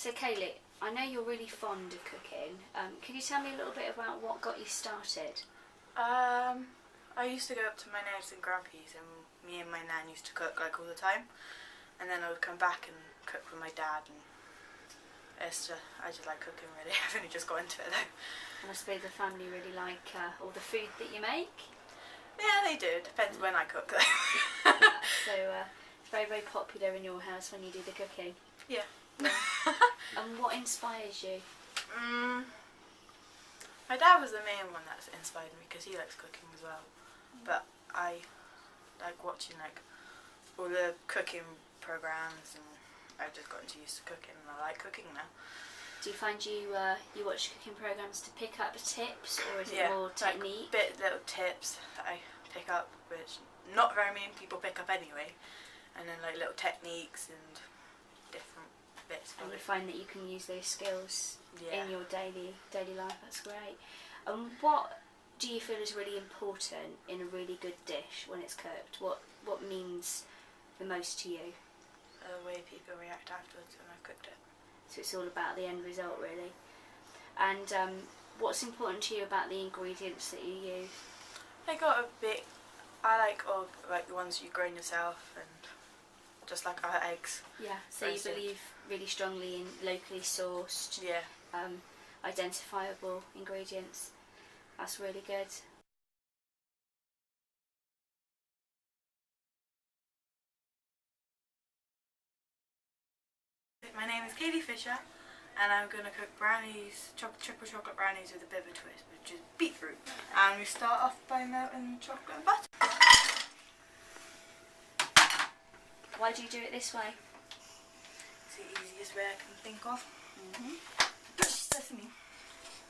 So Kayleigh, I know you're really fond of cooking. Can you tell me a little bit about what got you started? I used to go up to my nan's and grandpa's, and me and my nan used to cook like all the time, and then I would come back and cook with my dad, and I just like cooking really. I've only just got into it though. And I suppose the family really like all the food that you make? Yeah, they do. Depends when I cook though. So it's very, very popular in your house when you do the cooking? Yeah. And what inspires you? My dad was the main one that inspired me because he likes cooking as well. But I like watching like all the cooking programs, and I've just gotten used to cooking, and I like cooking now. Do you find you watch cooking programs to pick up tips, or is it more technique? Like little tips that I pick up, which not very many people pick up anyway, and then like little techniques and different bits. And you find that you can use those skills in your daily life. That's great. And what do you feel is really important in a really good dish when it's cooked? What means the most to you? The way people react afterwards when I've cooked it. So it's all about the end result, really. And what's important to you about the ingredients that you use? I like all like the ones you grown yourself, and just like our eggs. Yeah. So you believe really strongly in locally sourced, identifiable ingredients. That's really good. My name is Kayleigh Fisher, and I'm going to cook brownies, triple chocolate brownies with a bit of a twist, which is beetroot. And we start off by melting chocolate and butter. Why do you do it this way? It's the easiest way I can think of. Sesame.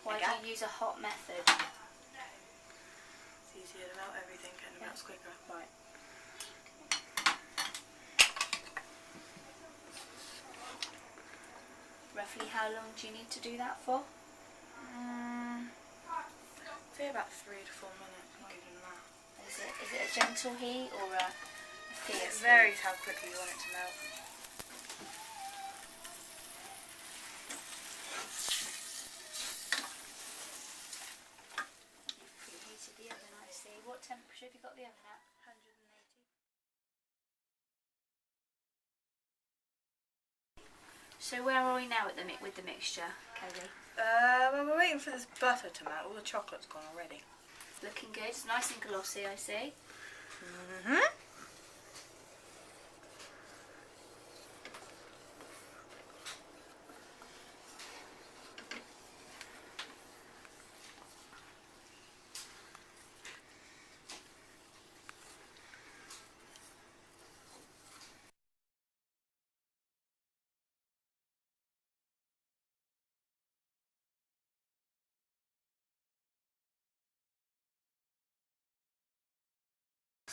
Why do you use a hot method? It's easier to melt everything, and it melts quicker. Right. Roughly how long do you need to do that for? Say about 3 to 4 minutes, not even that. Is it a gentle heat or a fierce It varies how quickly you want it to melt. Preheated the oven, I see. What temperature have you got the oven at? 180. So where are we now with the mixture, Kayleigh? Well, we're waiting for this butter to melt. All the chocolate's gone already. Looking good. It's nice and glossy, I see.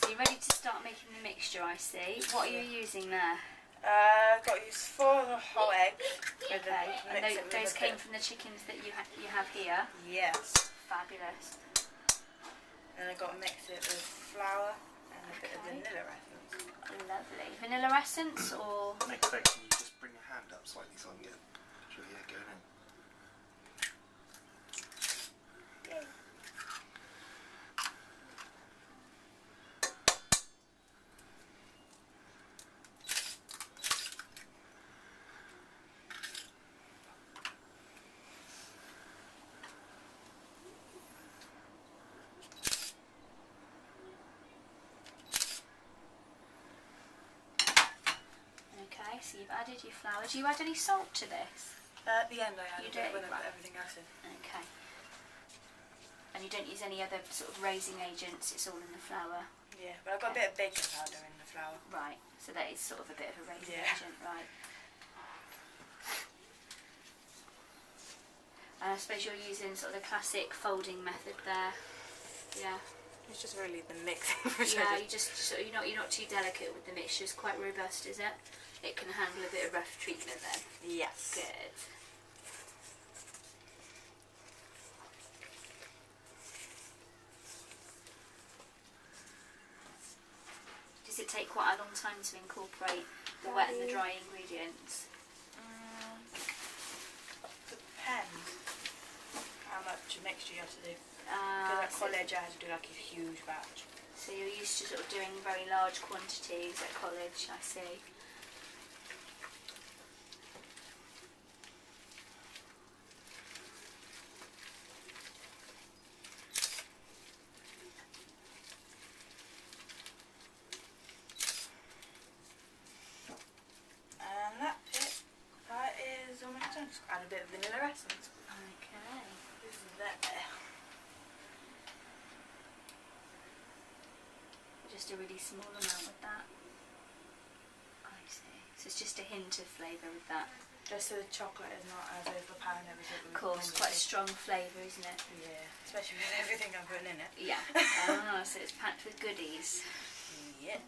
So you're ready to start making the mixture, I see. What are you using there? I've got to use 4 whole eggs. Okay, and those came from the chickens that you have here? Yes. Fabulous. And I've got to mix it with flour and a bit of vanilla essence. Lovely. Vanilla essence or? I'm expecting you just bring your hand up slightly so I can get a picture of the egg going in. Okay, so you've added your flour. Do you add any salt to this? At the end I add You a bit do? when I put everything else in. Okay. And you don't use any other sort of raising agents, it's all in the flour? Yeah, but I've got a bit of baking powder in the flour. Right, so that is sort of a bit of a raising agent, right. And I suppose you're using sort of the classic folding method there. Yeah. It's just really the mixing. Yeah, you're not too delicate with the mixture. It's quite robust, is it? It can handle a bit of rough treatment then. Yes. Good. Does it take quite a long time to incorporate the wet and the dry ingredients? depends how much mixture you have to do. Because at college I had to do like a huge batch. So you're used to sort of doing very large quantities at college, I see. And that is almost done. Just add a bit of vanilla essence. Okay. This is there. Just a really small amount with that. I see. So it's just a hint of flavour with that. Just so the chocolate is not as overpowering as it would. Of course, quite a strong flavour, isn't it? Yeah, especially with everything I'm putting in it. Yeah. So it's packed with goodies. Yes.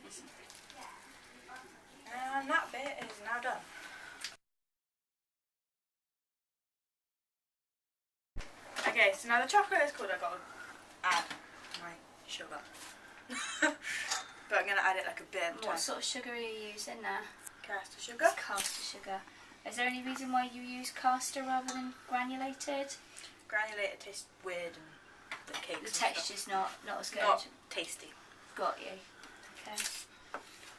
And that bit is now done. Okay, so now the chocolate is cold. I've got to add my sugar. But I'm going to add it like a bit of time. What sort of sugar are you using there? Caster sugar. It's caster sugar. Is there any reason why you use caster rather than granulated? Granulated tastes weird and the cake. The texture's not as good. Not tasty. Got you. Okay.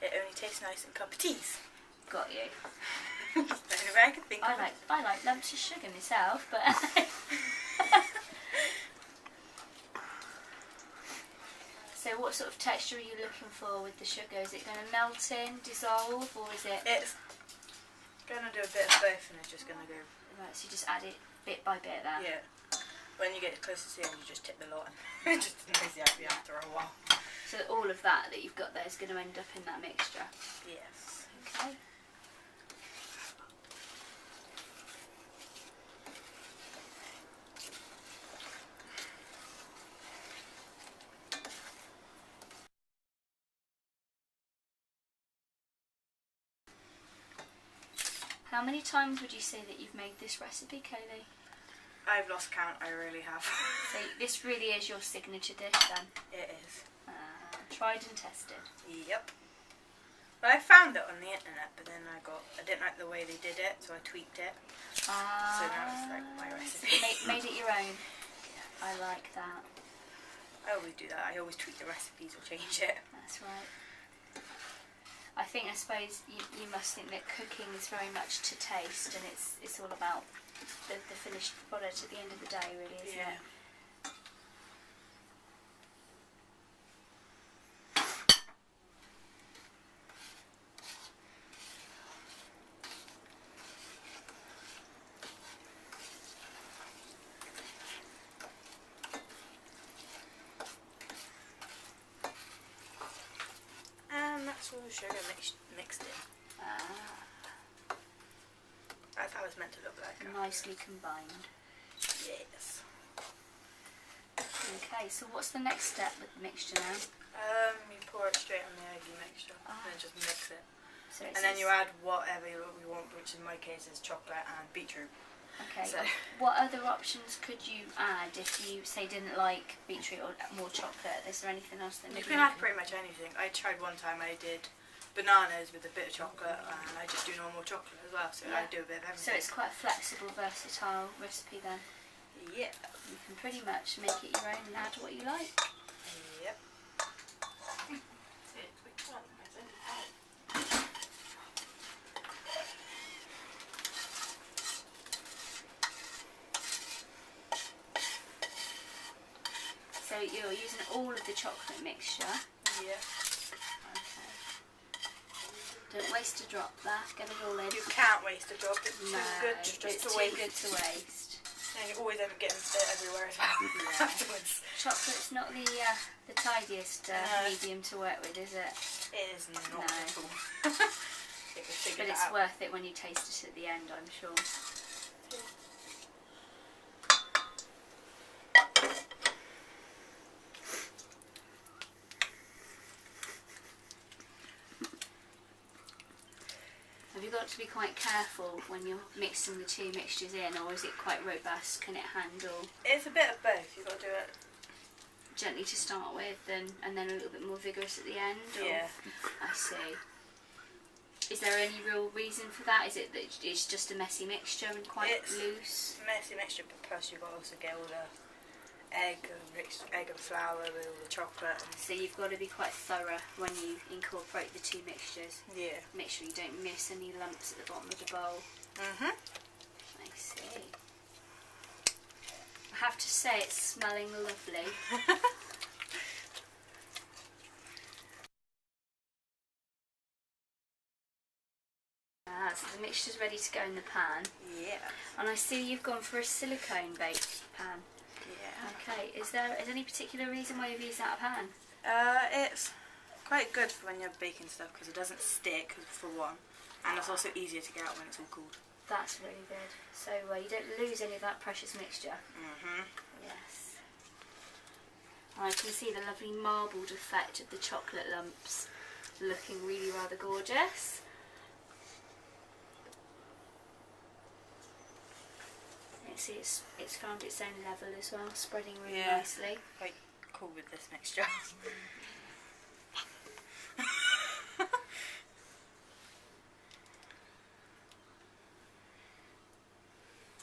It only tastes nice in cup of teas. Got you. That's the only way I can think of it. I like lumps of sugar myself, but So what sort of texture are you looking for with the sugar? Is it going to melt in, dissolve, or is it... It's going to do a bit of both and it's just going to go... Right, so you just add it bit by bit there? Yeah. When you get closer to the end, you just tip the lot and it just knows the happy after a while. So all of that you've got there is going to end up in that mixture? Yes. Okay. How many times would you say that you've made this recipe, Kayleigh? I've lost count, I really have. So this really is your signature dish then? It is. Tried and tested? Yep. Well, I found it on the internet, but then I didn't like the way they did it, so I tweaked it. So now it's like my recipe. Made it your own? Yes. I like that. I always do that. I always tweak the recipes or change it. That's right. I suppose you must think that cooking is very much to taste, and it's all about the finished product at the end of the day, really, isn't it? That's all the sugar mixed in. That's how it's meant to look like. Nicely combined. Yes. Okay, so what's the next step with the mixture now? You pour it straight on the eggy mixture and then just mix it. So and then you add whatever you want, which in my case is chocolate and beetroot. Okay. So what other options could you add if you, say, didn't like beetroot or more chocolate? Is there anything else that you can add pretty much anything. I tried one time, I did bananas with a bit of chocolate and I just do normal chocolate as well, so I do a bit of everything. So it's quite a flexible, versatile recipe then? Yeah. You can pretty much make it your own and add what you like. Yep. So you're using all of the chocolate mixture? Yeah. Okay. Don't waste a drop there, get it all in. You can't waste a drop, it's too good it's to too waste. good to waste. And you always end up getting it everywhere as well afterwards. Chocolate's not the tidiest medium to work with, is it? It is not at all. But it's worth it when you taste it at the end, I'm sure. Have you got to be quite careful when you're mixing the two mixtures in, or is it quite robust? Can it handle? It's a bit of both. You've got to do it gently to start with, and then a little bit more vigorous at the end? Or? Yeah. I see. Is there any real reason for that? Is it that it's just a messy mixture and quite loose? Messy mixture, but plus you've got to also get all the egg and flour with all the chocolate. So you've got to be quite thorough when you incorporate the two mixtures. Yeah. Make sure you don't miss any lumps at the bottom of the bowl. Mhm. I see. I have to say it's smelling lovely. So the mixture's ready to go in the pan. Yeah. And I see you've gone for a silicone baked pan. Yeah. Okay, is there any particular reason why you've used that pan? It's quite good for when you're baking stuff because it doesn't stick, for one, and it's also easier to get out when it's all cooled. That's really good. So you don't lose any of that precious mixture. Mhm. Yes. And I can see the lovely marbled effect of the chocolate lumps, looking really rather gorgeous. See, it's found its own level as well, spreading really nicely. Quite cool with this mixture.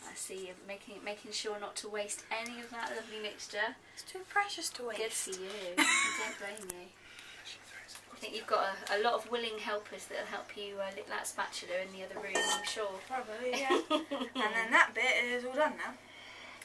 I see you're making sure not to waste any of that lovely mixture. It's too precious to waste. Good for you. I don't blame you. I think you've got a lot of willing helpers that'll help you lick that spatula in the other room, I'm sure. Probably, yeah. And then that bit is all done now.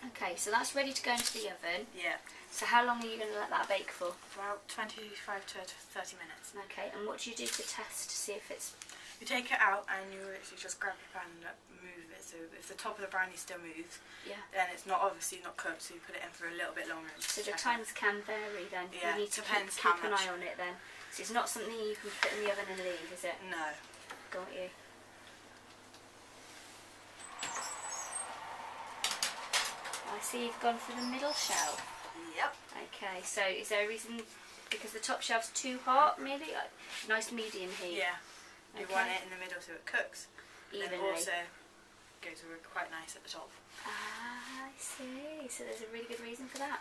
Okay, so that's ready to go into the oven. Yeah. So how long are you going to let that bake for? About 25 to 30 minutes. Okay, and what do you do to test to see if it's... You take it out and you literally just grab your pan and move it. So if the top of the brownie still moves, then it's obviously not cooked, so you put it in for a little bit longer. So the times can vary then? Yeah, you need to depends keep an eye on it then. So it's not something you can put in the oven and leave, is it? No. Got you. I see you've gone for the middle shelf. Yep. Okay, so is there a reason, because the top shelf's too hot, maybe? Nice medium heat. Yeah. You want it in the middle so it cooks. Evenly. And also goes quite nice at the top. Ah, I see. So there's a really good reason for that.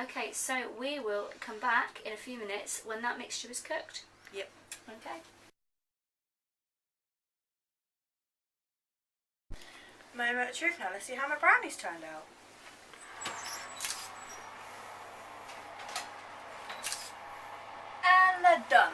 Okay, so we will come back in a few minutes when that mixture is cooked. Yep. Okay. Moment of truth now. Let's see how my brownies turned out. And they're done.